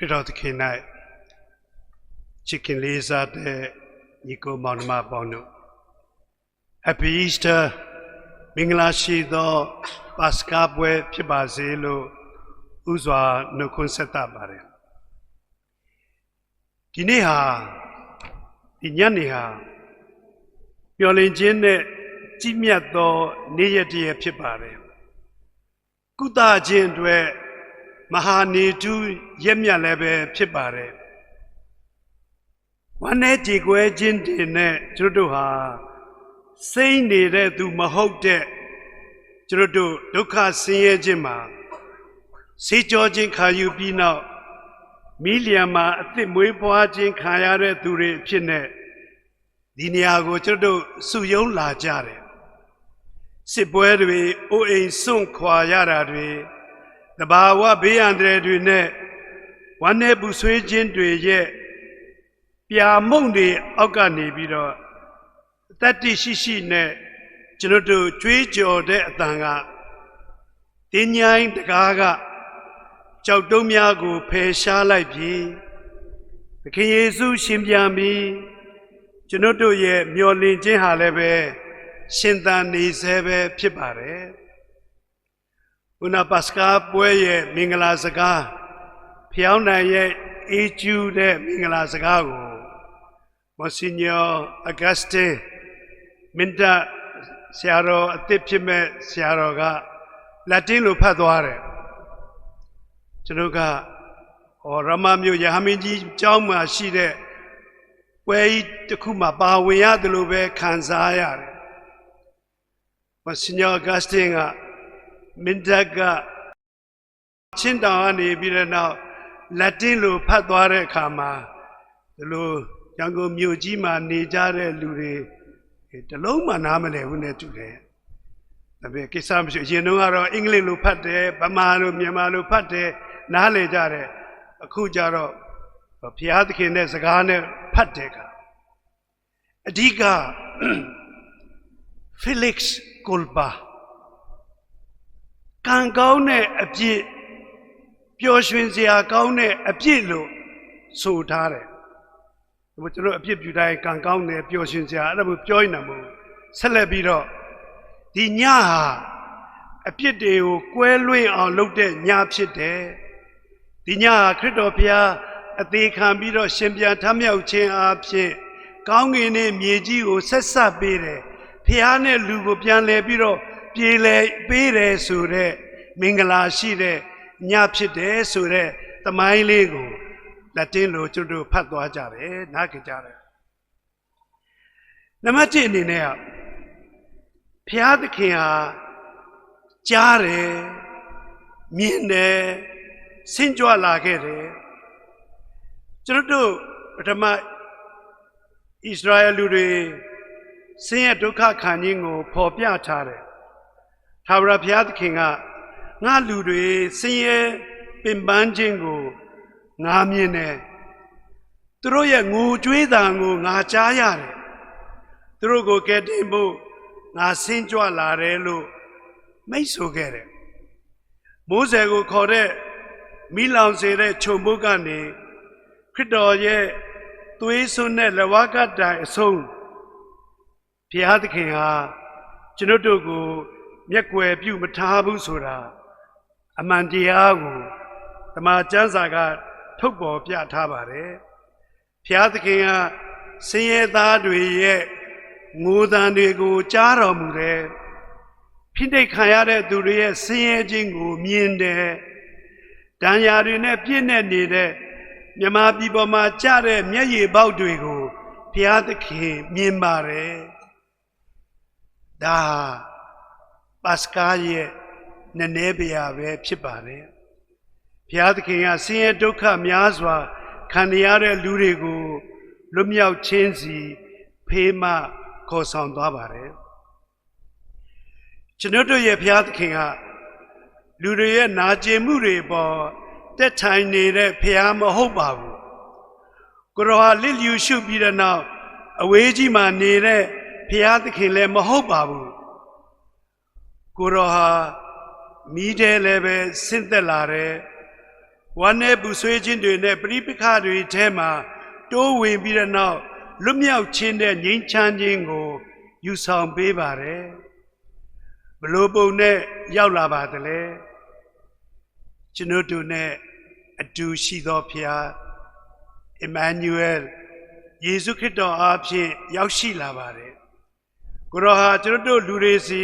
Kidot Kinai Chicken Lisa de Nico Monma Bono. Happy Easter, Minglashi do Pascabwe Pibazelo Uzwa no Conseta Bare. Dineha, Dinyaniha, Yolinjine, Jimiato, Neyati Pibare. Kuda Jindwe. Mahani tu yemya lebe pibare. Wane jigwe jindi ne juruha. Say nere du mahokde. Jurudu dukha siye jima. Si jojin kayu bina. Miliama ati muipoa jin kayare dure pine. Diniago jurudu suyon la jare. Si buerwe o ein sun kwa yaradwe. The Bawa be Andre Dune, one Buswe Jindre ye, Pia Mundi Ogani Bido, that is she ne, Genodo Tweejo de Atanga, Dinyang the Gaga, Chaudomiago Pe Shalai, the King Yesu Shimyami, Genodo ye, Myolin Jihalebe, Shindan Nisebe Pibare. Una Pasca Boye Mingalazaga, Piana ye Eju de Mingalazagago, Monsignor Auguste, Minda Siaro, Atipime Siaroga, Latino Paduare, Januga, or Ramamu Yahamiji Jama Shide, Way the Kuma Bawea de Lube Kanzaya, Monsignor Augustinga. Mindaga Chindani Birana Latino Padware Kama, the low Yango Mujima Nijare Lure, the Loma Namale Hune today. The Bekisam Yenuaro, England Lupate, Bamano, Miamano Pate, Nale Jare, Akujaro, Piatkin Nezagane Pateka. Adiga Felix Kulpa. Can go ne a bit, Pioshwinzia go ne a bit low, so tare. What a bit you die can go ne Pioshwinzia, I will join a move. Celebiro. The Nyaha, a bit de Quelway or looked at Nyapchite. The Nyaha Critopia, a day can be the Shimbia Tamio Chain up she, Gong in a Mieji or Sessa Bere, Piane Lugopian Lebiro. Pile Pere Sure, Mingala Shire, Nyapchide Sure, the Mailego, Latino to do Patuajare, Nakajare. Namatin in air Piadikia, Jare, Mine, Sinjua Lagere, Judo, Rama Israel Lure, Saint Duka Kaningo, Popia Tare. Tara Piat Kinga, Nalure, Siye, Bimbanjingo, Namine, Troya Gu Juidango, Nachayare, Drogo Gedimbo, Nasinjua Larelo, Meso Gere, Mosego Kore, Milan Sere, Chomugani, Cridoye, Tuisune, Lawaka Dai, so Piat Kinga, Genodogo. Yakwe Pu Matabu Sura Amandiago, the Majanzaga, Tobo Piatabare, Piatakia, Say that we ye, Mudandigo, Jaramure, Pinde Kayare Durie, Say Jingo, Miende, Danyarine Pine Nide, Yama Biboma Jare, Mye Bauduigo, Piataki, Mimbare, Da. Pascaye Nenebia ve Pibare. Piatkin, Sian Doka Miazwa, Kaniare Lurigo, Lumiao Chenzi, Pema, Kosan Dabare. Genodo ye Piatkin, Luria Naje Muribo, that time needed Piama Hobabu. Goroha Lilu should be the now, a wagey man needed Piatkin le Mahobabu. Kuroha Mide leve Sintelare ဝမ်းနဲ့ပူဆွေးခြင်းတွေနဲ့ပရိပက္ခတွေထဲမှာတိုးဝင်ပြီးတဲ့နောက်လွတ်မြောက်ခြင်းတဲ့ငြိမ်းချမ်းခြင်းကိုယူဆောင်ပေးပါတယ်ဘလို့ပုံနဲ့ရောက်လာပါသလဲကျွန်တော်တို့နဲ့အတူရှိသောဖျားအမန်နျူယ်ယေရှုခရစ်တော်အားဖြင့်ရောက်ရှိလာပါတယ်ကိုရောဟာကျွန်တော်တို့လူတွေစီ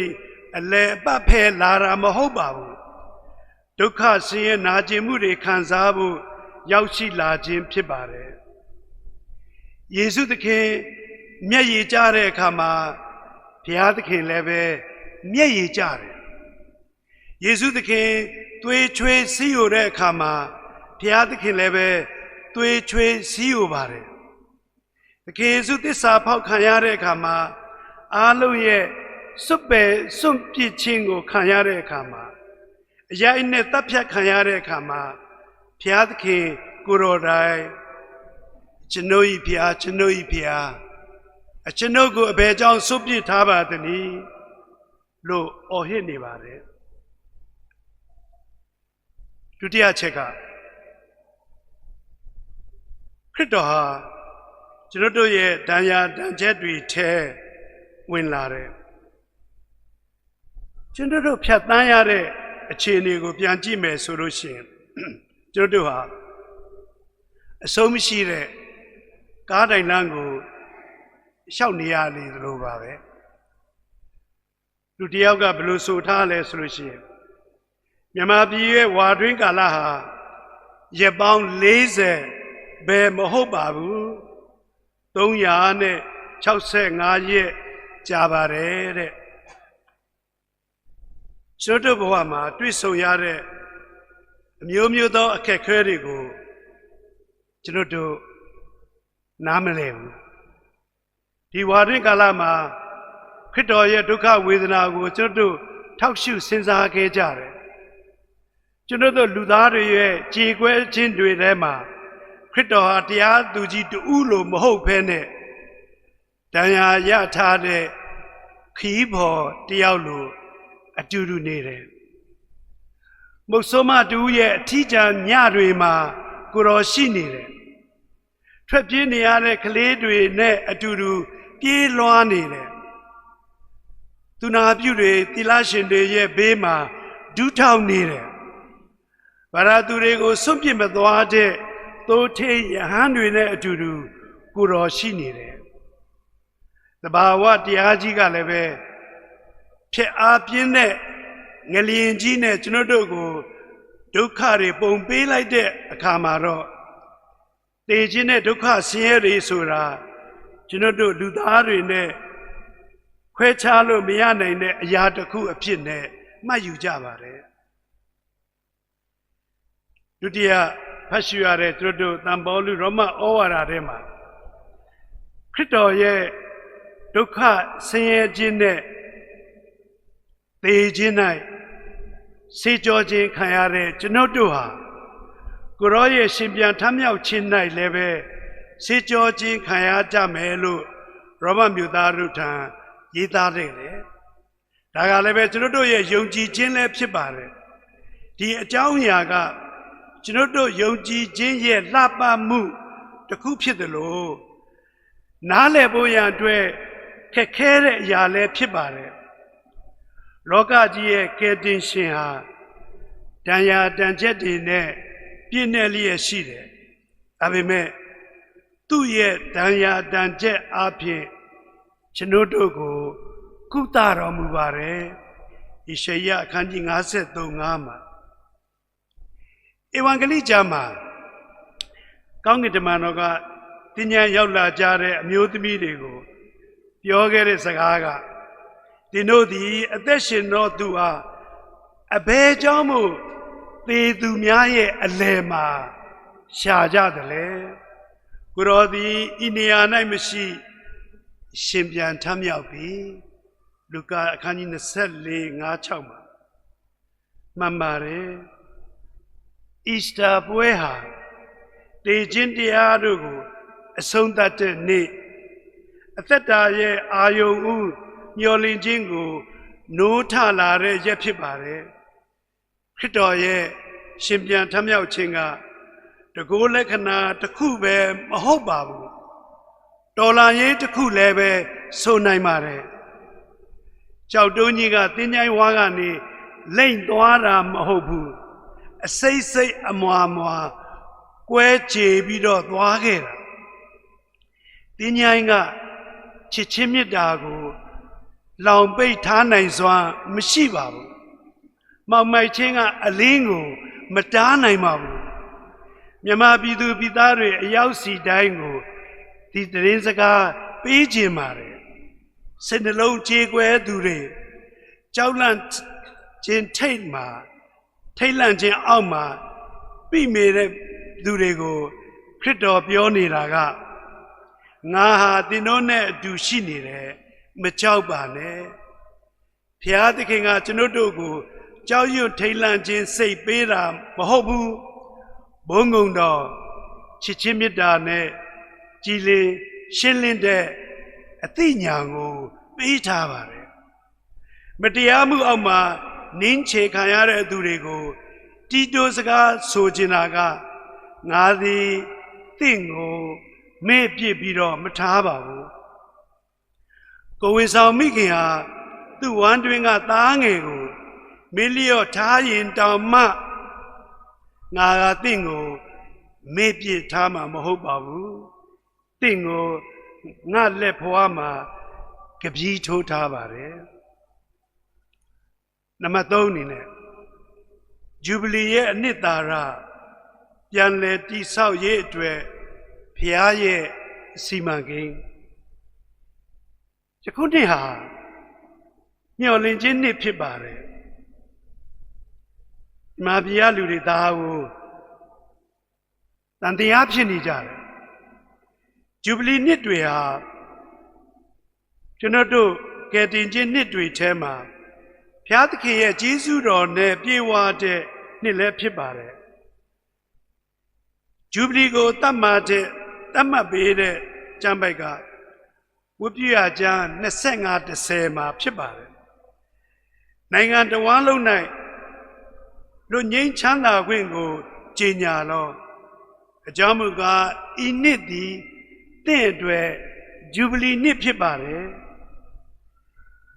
အလဲအပတ်ဖဲလာတာမဟုတ်ပါဘူးဒုက္ခဆင်းရဲနာကျင်မှုတွေခံစားဖို့ရောက်ရှိလာခြင်းဖြစ်ပါတယ်ယေရှုသခင်မျက်ရည်ကျတဲ့အခါမှာဘုရားသခင်လည်းပဲမျက်ရည်ကျတယ်ယေရှုသခင်သွေးချွေးစီးရတဲ့အခါမှာဘုရားသခင်လည်းပဲသွေးချွေးစီးရပါတယ်သခင်ယေရှုသစ္စာဖောက်ခံရတဲ့အခါမှာအားလုံးရဲ့စွန့်ပယ်စွန့်ပစ်ခြင်းကိုခံရတဲ့အခါမှာအရာအင်းနဲ့တပ်ဖြတ်ခံရတဲ့အခါမှာဘုရားသခင်ကိုရောတိုင်းကျွန်ုပ်ဤဘုရားကျွန်ုပ်ဤဘုရားကျွန်ုပ်ကိုအဘယ်ကြောင့်စွန့်ပစ်ထားပါသနည်းလို့အော်ဟစ်နေပါတယ်ဒုတိယချက်ကခရစ်တော်ဟာကျွန်တော်တို့ရဲ့ဒဏ်ရာဒဏ်ချက်တွေထဲဝင်လာတယ်ကျွန်တော်တို့ဖြတ်သန်းရတဲ့အခြေအနေကိုပြန်ကြည့်မယ်ဆိုလို့ရှိရင်ကျွန်တော်တို့ဟာအဆုံးမရှိတဲ့ကားတိုင်လမ်းကိုရှောက်နေရလေသလိုပါပဲလူတယောက်ကဘယ်လိုဆိုထားလဲဆိုလို့ရှိရင်မြန်မာပြည်ရဲ့ဝါတွင်းကာလဟာရက်ပေါင်း40ပဲမဟုတ်ပါဘူး365ရက်ကြာပါတယ်တဲ့ကျွန်တော်တို့ဘဝမှာတွေ့ဆုံရတဲ့အမျိုးမျိုးသောအခက်အခဲတွေကိုကျွန်တော်တို့နားမလည်ဘူးဒီဝါတွင်းကာလမှာခရစ်တော်ရဲ့ဒုက္ခဝေဒနာကိုကျွန်တော်တို့ထောက်ရှုစဉ်းစားခဲ့ကြတယ်ကျွန်တော်တို့လူသားတွေရဲ့ကြေကွဲခြင်းတွေထဲမှာခရစ်တော်ဟာတရားသူကြီးတူလို့မဟုတ်ဘဲနဲ့တရားရထားတဲ့ခီးဘော်တယောက်လိုအတူတူနေတယ်မုတ်ဆိုးမတူရဲ့အထီးကျန်ညတွေမှာကိုတော်ရှိနေတယ်ထွက်ပြေးနေရတဲ့ကလေးတွေနဲ့အတူတူပြေးလွှားနေတယ်သူနာပြုတွေသီလရှင်တွေရဲ့ဘေးမှာဒူးထောင်နေတယ်ဘာသာသူတွေကိုစွန့်ပစ်မသွားတဲ့သိုးထိန်ယဟန်တွေနဲ့အတူတူကိုတော်ရှိနေတယ်တဘာဝတရားကြီးကလည်းပဲဖြစ်အားပြင်းတဲ့ငလျင်ကြီးနဲ့ကျွန်တော်တို့ကိုဒုက္ခတွေပုံပေးလိုက်တဲ့အခါမှာတော့တေခြင်းနဲ့ဒုက္ခဆင်းရဲတွေဆိုတာကျွန်တော်တို့လူသားတွေနဲ့ခွဲခြားလို့မရနိုင်တဲ့အရာတစ်ခုအဖြစ်နဲ့မှတ်ယူကြပါတယ်ဒုတိယဖတ်ရှုရတဲ့ကျွန်တော်တို့တန်ပေါလုရောမဩဝါဒထဲမှာခရစ်တော်ရဲ့ဒုက္ခဆင်းရဲခြင်းနဲ့သေခြင်း၌ဆေးကြောခြင်းခံရတဲ့ကျွန်တော်တို့ဟာကိုရောရဲ့ရှင်ပြန်ထမြောက်ခြင်း၌လည်းပဲဆေးကြောခြင်းခံရကြမယ်လို့ရောမမြို့သားတို့ထံရေးသားတယ်လေဒါကလည်းပဲကျွန်တော်တို့ရဲ့ယုံကြည်ခြင်းလည်းဖြစ်ပါတယ်ဒီအကြောင်းအရာကကျွန်တော်တို့ယုံကြည်ခြင်းရဲ့လှပမှုတစ်ခုဖြစ်တယ်လို့နားလည်ဖို့ရန်အတွက်ခက်ခဲတဲ့အရာလည်းဖြစ်ပါတယ်လောကကြီးရဲ့ကယ်တင်ရှင်ဟာတန်ရာတန်ချက်တွေနဲ့ပြည့်နေလျက်ရှိတယ်ဒါပေမဲ့သူ့ရဲ့တန်ရာတန်ချက်အပြင်ကျွန်တော်တို့ကိုကုသတော်မူပါတယ်ဣရှယအခန်းကြီး53မှာဧဝံဂေလိကျမ်းမှာကောင်းကင်တမန်တော်ကတင်ညာရောက်လာကြတဲ့အမျိုးသမီးတွေကိုပြောခဲ့တဲ့စကားကသင်တို့သည်အသက်ရှင်သောသူဟာအဘယ်ကြောင့်မို့သေသူများရဲ့အလယ်မှာရှာကြတယ်လေကိုတော်သည်ဤနေရာ၌မရှိရှင်ပြန်ထမြောက်ပြီလူကာအခန်းကြီး24:5-6မှာမှန်ပါတယ်အီစတာပွဲဟာတေခြင်းတရားတို့ကိုအဆုံးသတ်တဲ့နေ့အသက်တာရဲ့အာယုံဥမျော်လင့်ခြင်းကိုနိုးထလာတဲ့ရက်ဖြစ်ပါတယ်ခရစ်တော်ရဲ့ရှင်ပြန်ထမြောက်ခြင်းက တကိုးလက္ခဏာတစ်ခုပဲမဟုတ်ပါဘူးတော်လာရေးတစ်ခုလည်းပဲဆိုနိုင်ပါတယ်ကြောက်တုံးကြီးကတင်းကြိုင်းဝါကနေလိမ့်သွားတာမဟုတ်ဘူးအစိတ်စိတ်အမွာမွာကွဲချေပြီးတော့သွားခဲ့တာတင်းကြိုင်းကချစ်ချင်းမြတ်တာကိုလောင်ပိတ်ထားနိုင်စွာမရှိပါဘူးမောင်မိုက်ချင်းကအလင်းကိုမတားနိုင်ပါဘူးမြမပြည်သူပြည်သားတွေအရောက်စီတိုင်းကိုဒီသတင်းစကားပေးခြင်းပါတယ်စိတ်နှလုံးကြေကွဲသူတွေကြောက်လန့်ခြင်းထိတ်မှာထိတ်လန့်ခြင်းအောက်မှာပြိမေတဲ့သူတွေကိုခရစ်တော်ပြောနေတာကငါဟာသင်တို့နဲ့အတူရှိနေတယ်မကြောက်ပါနဲ့ဖျားသခင်ကကျွန်ုပ်တို့ကိုကြောက်ရွံ့ထိတ်လန့်ခြင်းစိတ်ပေးတာမဟုတ်ဘူးဘုန်းကုံတော်ချစ်ချင်းမေတ္တာနဲ့ကြည်လင်ရှင်းလင်းတဲ့အသိဉာဏ်ကိုပေးထားပါတယ်မတရားမှုအောက်မှာနင်းချေခံရတဲ့သူတွေကိုတီတိုစကားဆိုချင်တာကငါသည်သင်ကိုမေ့ပြစ်ပြီးတော့မထားပါဘူးကိုဝင်ဆောင်မိခင်ဟာသူ့ဝမ်းတွင်းကသားငယ်ကိုမေ့လျော့ထားရင်တောင်မှငါကသင်ကိုမေ့ပြစ်ထားမှာမဟုတ်ပါဘူးသင်ကိုငါလက်ဖွားမှာကပီးထိုးထားပါတယ်နံပါတ်3အနေနဲ့ဂျူဘလီရဲ့အနှစ်သာရပြန်လည်တည်ဆောက်ရေးအတွက်ဖျားရဲ့စီမံကိန်းယခုနှစ်ဟာမျှော်လင့်ခြင်းနှစ်ဖြစ်ပါတယ်မာပြားလူတွေသားကိုတန်တရားဖြစ်နေကြတယ်ဂျူဘလီနှစ်တွေဟာကျွန်တော်တို့ကယ်တင်ခြင်းနှစ်တွေထဲမှာဘုရားသခင်ရဲ့ကျေးဇူးတော်နဲ့ပြေဝတဲ့နှစ်လည်းဖြစ်ပါတယ်ဂျူဘလီကိုတတ်မှတ်ပေးတဲ့ကျမ်းပိုက်ကဝိပ္ပယကျမ်း25:10မှာဖြစ်ပါတယ်နိုင်ငံတော်ဝန်လုံး၌လူငြိမ်းချမ်းသာခွင့်ကိုကြေညာတော့အကြောင်းမူကားဤနှစ်သည်တင့်အတွက်ဂျူဘလီနှစ်ဖြစ်ပါတယ်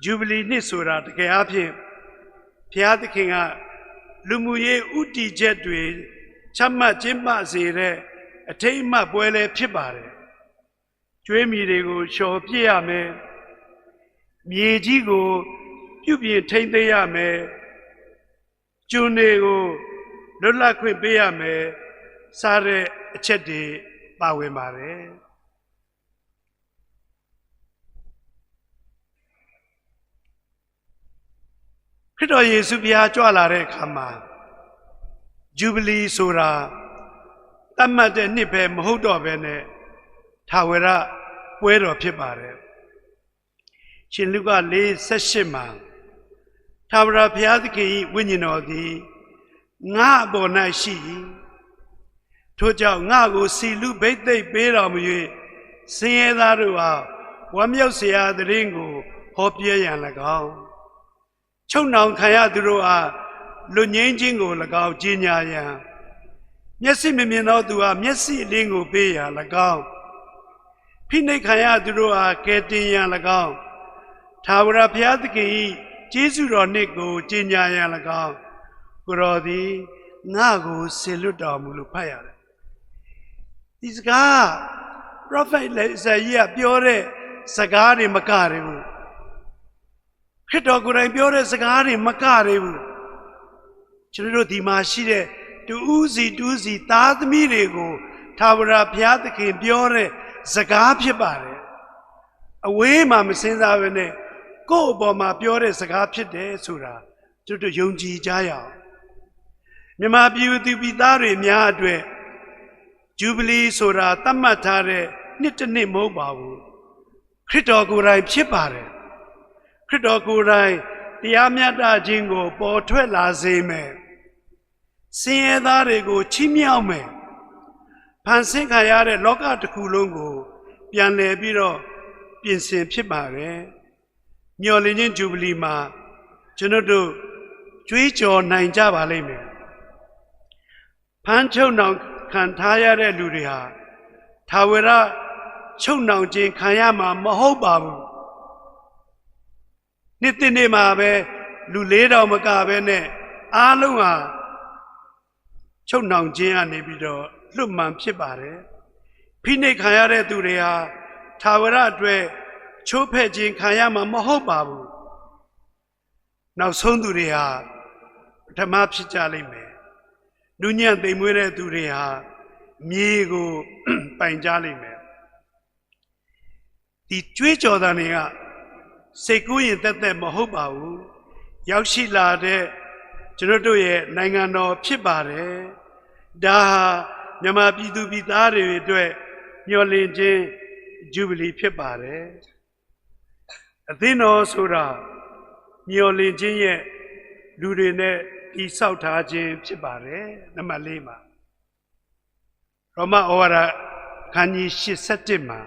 ဂျူဘလီနှစ်ဆိုတာတကယ်အဖြစ်ဘုရားသခင်ကလူမှုရေးဥတီချက်တွေချမှတ်ကျင်းပစေတဲ့အထိမ်းအမှတ်ပွဲလည်းဖြစ်ပါတယ်ကျွေးမီတွေကိုလျှော်ပြစ်ရမယ်မြေကြီးကိုပြုပြင်ထိမ့်သိမ်းရမယ်ကျွန်းတွေကိုလွတ်လပ်ခွင့်ပေးရမယ်စားတဲ့အချက်တွေပါဝင်ပါတယ်ခရစ်တော်ယေရှုဘုရားကြွလာတဲ့အခါမှာဂျူဘလီဆိုတာတတ်မှတ်တဲ့နှစ်ပဲမဟုတ်တော့ဘဲနဲ့ထာဝရပွဲတော်ဖြစ်ပါတယ်ရှင်လုကာ4:18မှာထာဝရဘုရားသခင်၏ဝိညာဉ်တော်သည်ငါအပေါ်၌ရှိ၏ထို့ကြောင့်ငါကိုစီလူဘိသိက်ပေးတော်မူ၍ဆင်းရဲသားတို့အားဝမ်းမြောက်စရာသတင်းကိုဟောပြောရန်၎င်းချုပ်နှောင်ခံရသူတို့အားလွတ်ငြိမ်းခြင်းကို၎င်းကြီးညာရန်မျက်စိမမြင်သောသူအားမျက်စိအလင်းကိုပေးရန်၎င်းဖိနှိပ်ခံရသူတို့အားကယ်တင်ရန်၎င်းထာဝရဘုရားသခင်၏ကျေးဇူးတော်နှင့်ကိုကြီးညာရန်၎င်းကိုတော်သည်ငါကိုဆေလွတ်တော်မူလို့ဖတ်ရတယ်ဒီစကား prophet လည်းဇာယီကပြောတဲ့စကားတွေမကရဘူးခရစ်တော်ကိုယ်တိုင်ပြောတဲ့စကားတွေမကရဘူးကျွန်တော်တို့ဒီမှာရှိတဲ့တူးစီသားသမီးတွေကိုထာဝရဘုရားသခင်ပြောတဲ့စကားဖြစ်ပါတယ်အဝေးမှာမစင်စားဘဲနဲ့ကိုယ့်အပေါ်မှာပြောတဲ့စကားဖြစ်တယ်ဆိုတာကျွန်တော်ယုံကြည်ကြရအောင်မြန်မာပြည်သူပြည်သားတွေများအတွက်ဂျူဘလီဆိုတာသတ်မှတ်ထားတဲ့နှစ်တစ်နှစ်မဟုတ်ပါဘူးခရစ်တော်ကိုယ်တိုင်ဖြစ်ပါတယ်ခရစ်တော်ကိုယ်တိုင်တရားမျှတခြင်းကိုပေါ်ထွက်လာစေမယ်ဆင်းရဲသားတွေကိုချီးမြှောက်မယ်ဖန်ဆင်းခံရတဲ့လောကတစ်ခုလုံးကိုပြန်လည်ပြီးတော့ပြင်ဆင်ဖြစ်ပါတယ်မျှော်လင့်ခြင်းဂျူဘလီမှာကျွန်တော်တို့ကြွေးကြော်နိုင်ကြပါလိမ့်မယ်ဖန်ချုပ်နှောင် ခံထားရတဲ့လူတွေဟာထာဝရချုပ်နှောင်ခြင်းခံရမှာမဟုတ်ပါဘူးနေ့တစ်နေ့မှာပဲလူ4000မကပဲနဲ့အားလုံးဟာချုပ်နှောင်ခြင်းကနေပြီးတော့လွတ်မှန်ဖြစ်ပါတယ်ဖိနှိပ်ခံရတဲ့သူတွေဟာထာဝရအတွက်ချိုးဖဲ့ခြင်းခံရမှာမဟုတ်ပါဘူးနောက်ဆုံးသူတွေဟာပထမဖြစ်ကြလိမ့်မယ်လူညံ့သိမ်မွေးတဲ့သူတွေဟာမြေကိုပိုင်ကြလိမ့်မယ်ဒီကြွေးကြော်သံတွေကစိတ်ကူးရင်တက်တက်မဟုတ်ပါဘူးရောက်ရှိလာတဲ့ကျွန်တော်တို့ရဲ့နိုင်ငံတော်ဖြစ်ပါတယ်ဒါဟာမြန်မာပြည်သူပြည်သားတွေအတွက်မျှော်လင့်ခြင်းဂျူဘလီဖြစ်ပါတယ်အသင်းတော်ဆိုတာမျှော်လင့်ခြင်းရဲ့လူတွေနဲ့ဤဆောက်ထားခြင်းဖြစ်ပါတယ်နံပါတ်4မှာရောမဩဝါဒခန်းကြီး87မှာ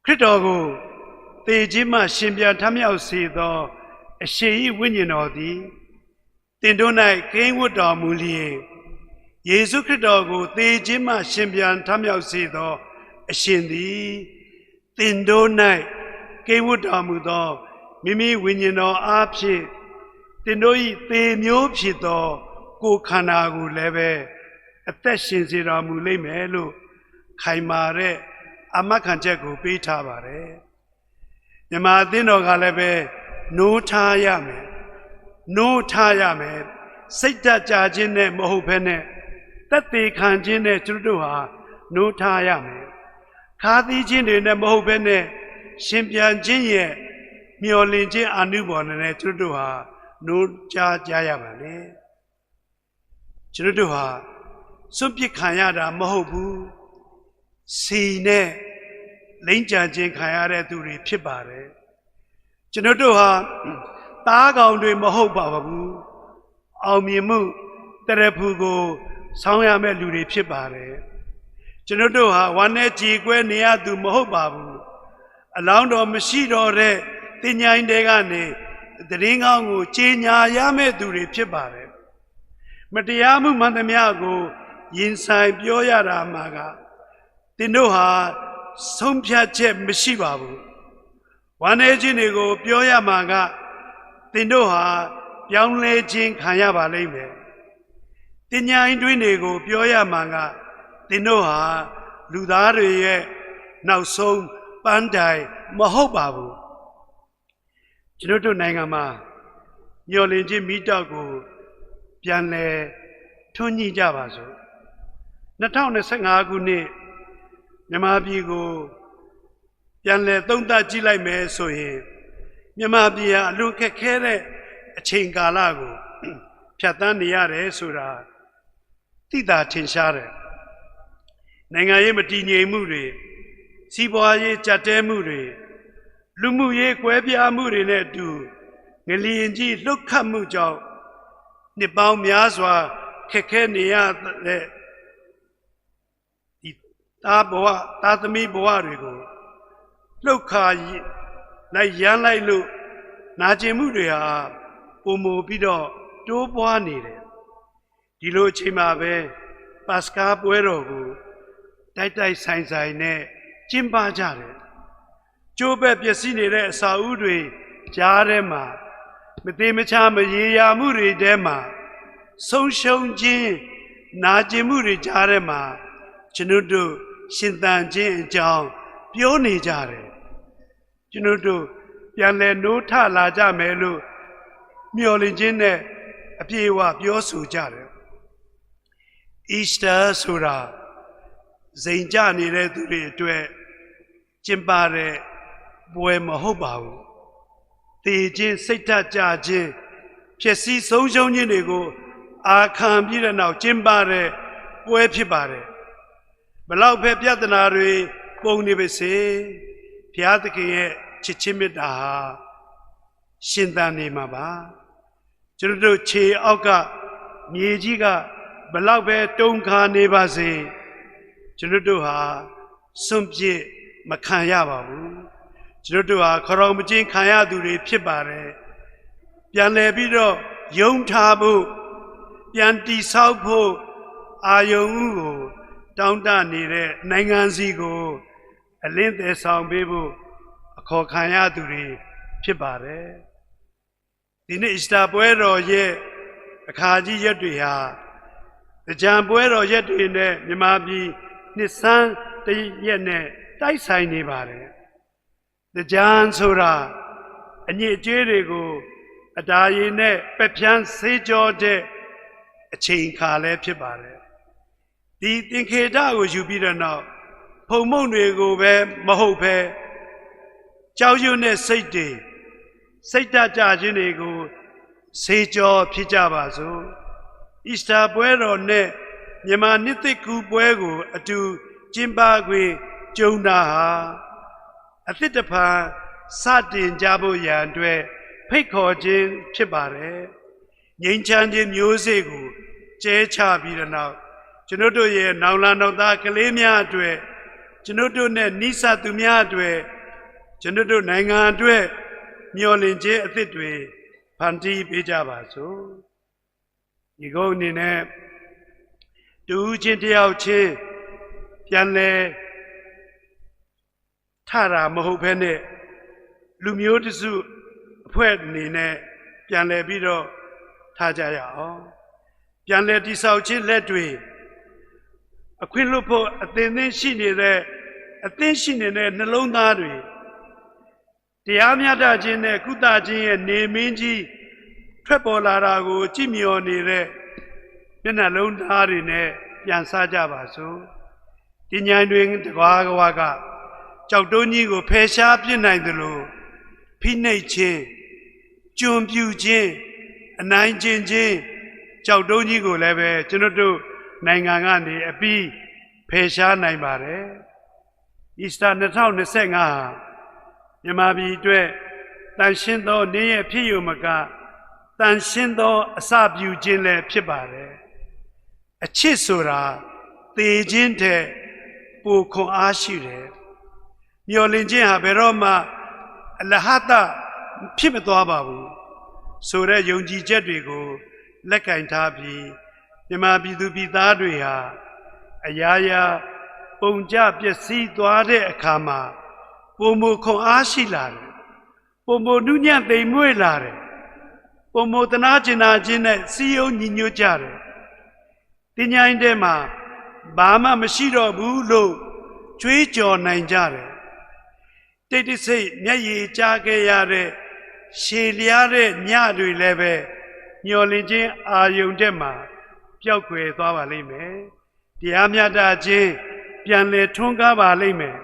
ခရစ်တော်ကိုသေခြင်းမှရှင်ပြန်ထမြောက်စေသောအရှင်၏ဝိညာဉ်တော်သည်တင်တို့၌ကိန်းဝတ်တော်မူလျင်ယေရှုခရစ်တော်ကိုသေခြင်းမှရှင်ပြန်ထမြောက်စေသောအရှင်သည်တင်တို့၌ကိန်းဝတ်တော်မူသောမိမိဝိညာဉ်တော်အားဖြင့်တင်တို့၏သေမျိုးဖြစ်သောကိုယ်ခန္ဓာကိုလည်းပဲအသက်ရှင်စေတော်မူလိမ့်မယ်လို့ခိုင်မာတဲ့အမတ်ခံချက်ကိုပေးထားပါတယ်မြမအသင်းတော်ကလည်းပဲနိုးထားရမယ်နိုးထားရမယ်စိတ်ဓာတ်ကြခြင်းနဲ့မဟုတ်ဘဲနဲ့သက်သေခံခြင်းနဲ့ကျွန်တော်တို့ဟာနိုးထားရမယ်ခါသီးခြင်းတွေနဲ့မဟုတ်ဘဲနဲ့ရှင်ပြန်ခြင်းရဲ့မျော်လင့်ခြင်းအာနုဘော်နဲ့ကျွန်တော်တို့ဟာနိုးကြားကြရပါလေကျွန်တော်တို့ဟာစွန့်ပစ်ခံရတာမဟုတ်ဘူးစီနဲ့လိမ့်ကြခြင်းခံရတဲ့သူတွေဖြစ်ပါတယ်ကျွန်တော်တို့ဟာသားကောင်တွေမဟုတ်ပါဘူးအောင်မြင်မှုတရဖူကိုဆောင်းရမဲ့လူတွေဖြစ်ပါတယ်ကျွန်တော်တို့ဟာဝမ်းနဲ့ကြေကွဲနေရသူမဟုတ်ပါဘူးအလောင်းတော်မရှိတော့တဲ့တင်ញိုင်းတွေကနေတရင်ကောင်းကိုကြေညာရမဲ့သူတွေဖြစ်ပါတယ်မတရားမှုမှန်သမျှကိုရင်ဆိုင်ပြောရတာမှာကတင်တို့ဟာဆုံးဖြတ်ချက်မရှိပါဘူးဝမ်းနေခြင်းတွေကိုပြောရမှာကတင်တို့ဟာပြောင်းလဲခြင်းခံရပါလိမ့်မယ်တင်ញိုင်းတွင်းတွေကိုပြောရမှာကတင်တို့ဟာလူသားတွေရဲ့နောက်ဆုံးပန်းတိုင်မဟုတ်ပါဘူးကျွန်တော်တို့နိုင်ငံမှာမျှော်လင့်ခြင်းမိတောက်ကိုပြန်လဲထွန်းညှိကြပါစို့2025ခုနှစ်မြန်မာပြည်ကိုပြန်လဲသုံးသပ်ကြည့်လိုက်မယ်ဆိုရင်မြန်မာပြည်ဟာအလွန်ခက်ခဲတဲ့အချိန်ကာလကိုဖြတ်သန်းနေရတယ်ဆိုတာသိတာထင်ရှားတယ်နိုင်ငံရေးမတည်ငြိမ်မှုတွေစီးပွားရေးကြက်တဲမှုတွေလူမှုရေးကွဲပြားမှုတွေနဲ့အတူငလျင်ကြီးလှုပ်ခတ်မှုကြောင့်နှစ်ပေါင်းများစွာခက်ခဲနေရတဲ့ဒီသားသမီးဘဝတွေကိုလှုပ်ခါလိုက်ရမ်းလိုက်လို့နာကျင်မှုတွေဟာပုံမူပြီးတော့တိုးပွားနေတယ်ဒီလိုအချိန်မှာပဲပါစကာပွဲတော်ကိုတိုက်ဆိုင်နဲ့ကျင်းပကြတယ်ကျိုးပဲ့ပျက်စီးနေတဲ့အစာအုပ်တွေကြားထဲမှာမသေးမချာမရေရာမှုတွေထဲမှာဆုံးရှုံးခြင်းနာကျင်မှုတွေကြားထဲမှာကျွန်တော်တို့ရှင်သန်ခြင်းအကြောင်းပြောနေကြတယ်ကျွန်တော်တို့ပြန်လဲနိုးထလာကြမယ်လို့မျှော်လင့်ခြင်းနဲ့အပြည့်အဝပြောဆိုကြတယ်အီစတာဆိုတာဇိမ်ကြနေတဲ့သူတွေအတွက်ကျင်းပတဲ့ပွဲမဟုတ်ပါဘူးသေခြင်းစိတ်ဓာတ်ကြခြင်းဖြစ်စည်းဆုံးရှုံးခြင်းတွေကိုအာခံပြီးတဲ့နောက်ကျင်းပတဲ့ပွဲဖြစ်ပါတယ်ဘလောက်ပဲပြဿနာတွေပုံနေပါစေဘုရားသခင်ရဲ့ချစ်ချင်းမေတ္တာဟာရှင်သန်နေမှာပါကျွန်တော်တို့ခြေအောက်ကမြေကြီးကဘလောက်ပဲတုန်ခါနေပါစေကျွန်တော်တို့ဟာစွန့်ပစ်မခံရပါဘူးကျွန်တော်တို့ဟာခရောင်မကျင်းခံရသူတွေဖြစ်ပါတယ်ပြန်လဲပြီးတော့ယုံထားဖို့ပြန်တိဆောက်ဖို့ အာယုံဥကိုတောင်းတနေတဲ့နိုင်ငံစီကိုအလင်းသက်ဆောင်ပေးဖို့အခေါ်ခံရသူတွေဖြစ်ပါတယ်ဒီနေ့အစ္စတာပွဲတော်ရဲ့အခါကြီးရက်တွေဟာကြံပွဲတော်ရက်တွေနဲ့မြန်မာပြည်နှစ်ဆန်းတရက်နဲ့တိုက်ဆိုင်နေပါတယ်ကြံဆိုတာအညစ်အကြေးတွေကိုအတားရည်နဲ့ပက်ဖြန်းဆေးကြောတဲ့အချိန်ခါလည်းဖြစ်ပါတယ်ဒီသင်္ခေတကိုယူပြီးတော့နောက်ဖုံမုံတွေကိုပဲမဟုတ်ပဲကြောက်ရွံ့တဲ့စိတ်တွေစိတ်တကြခြင်းတွေကိုဆေးကြောဖြစ်ကြပါစို့အစ္စတာပွဲတော်နဲ့မြန်မာနှစ်သက်ကူပွဲကိုအတူကျင်းပခွင့်ကြုံတာဟာအသစ်တဖန်စတင်ကြဖို့ရန်အတွက်ဖိတ်ခေါ်ခြင်းဖြစ်ပါတယ်ငြိမ်းချမ်းခြင်းမျိုးစေ့ကိုကျဲချပြီးတဲ့နောက်ကျွန်တော်တို့ရဲ့နောင်လာနောက်သားကလေးများအတွက်ကျွန်တော်တို့နဲ့နိစ္စသူများအတွက်ကျွန်တော်တို့နိုင်ငံအတွက်မျှော်လင့်ခြင်းအသစ်တွေဖန်တီးပေးကြပါစို့ဒီကုန်းအနေနဲ့တူချင်းတယောက်ချင်းပြန်လဲထတာမဟုတ်ဘဲနဲ့လူမျိုးတစုအဖွဲ့အနေနဲ့ပြန်လဲပြီးတော့ထားကြရအောင်ပြန်လဲတိဆောက်ခြင်းလက်တွေအခွင့်လွတ်ဖို့အသင်သင်ရှိနေတဲ့အသင်ရှိနေတဲ့နှလုံးသားတွေတရားမျှတခြင်းနဲ့ကုသခြင်းရဲ့နေမင်းကြီးထွက်ပေါ်လာတာကိုကြည်မြော်နေတဲ့မျက်နှာလုံးသားတွေနဲ့ပြန်စားကြပါစို့ဒီညံတွင်တကွာကွာကကြောက်တုံးကြီးကိုဖယ်ရှားပြစ်နိုင်သလိုဖိနှိပ်ခြင်းကျွန်ပြူခြင်းအနိုင်ကျင့်ခြင်းကြောက်တုံးကြီးကိုလည်းပဲကျွန်တော်တို့နိုင်ငံကနေအပြီးဖယ်ရှားနိုင်ပါတယ်အစ္စတာ2025မြန်မာပြည်အတွက်တန်ရှင်းသောနေ့ရက်ဖြစ်ယူမကတန်ရှင်းသောအစပြုခြင်းလည်းဖြစ်ပါတယ်အချစ်ဆိုတာသေခြင်းတဲ့ပိုခွန်အားရှိတယ်မျော်လင့်ခြင်းဟာဘယ်တော့မှအလဟတဖြစ်မသွားပါဘူးဆိုတဲ့ယုံကြည်ချက်တွေကိုလက်ကင်ထားပြီးမြန်မာပြည်သူပြည်သားတွေဟာအရာရာပုံကြပျက်စီးသွားတဲ့အခါမှာပုံမခွန်အားရှိလာတယ်ပုံမနုညံ့သိမ်မွေ့လာတယ်ပုံမသနာကျင်နာခြင်းနဲ့စီယုံညီညွတ်ကြတယ်တင်ញိုင်းထဲမှာဘာမှမရှိတော့ဘူးလို့ကြွေးကြော်နိုင်ကြတယ်တိတ်တဆိတ်မျက်ရည်ကျခဲ့ရတဲ့ရှည်လျားတဲ့ညတွေလည်းပဲမျော်လင့်ခြင်းအာယုန်တဲ့မှာပျောက်ကွယ်သွားပါလိမ့်မယ်တရားမျှတခြင်းပြန်လည်ထွန်းကားပါလိမ့်မယ်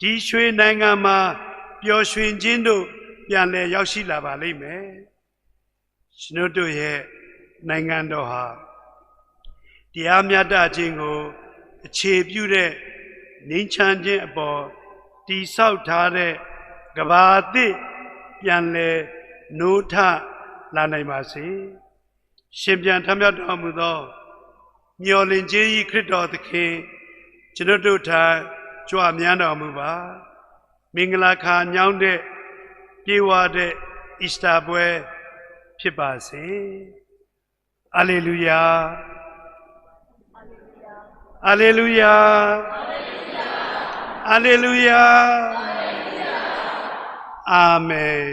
ဒီရွှေနိုင်ငံမှာပျော်ရွှင်ခြင်းတို့ပြန်လည်ရောက်ရှိလာပါလိမ့်မယ်ကျွန်တော်တို့ရဲ့နိုင်ငံတော်ဟာတရားမျှတခြင်းကိုအခြေပြုတဲ့ငြိမ်းချမ်းခြင်းအပေါ်တည်ဆောက်ထားတဲ့ကဘာအသစ်ပြန်လည်နိုးထလာနိုင်ပါစေရှင်ပြန်ထမြောက်တော်မူသောမျှော်လင့်ခြင်းဤခရစ်တော်သခင်ကျွန်တော်တို့ထံကြွမြန်းတော်မူပါမင်္ဂလာခါညောင်းတဲ့ပြေဝတဲ့အစ္စတာပွဲဖြစ်ပါစေအာလေလုယာအာလေလုယာအာလေလုယာအာမင်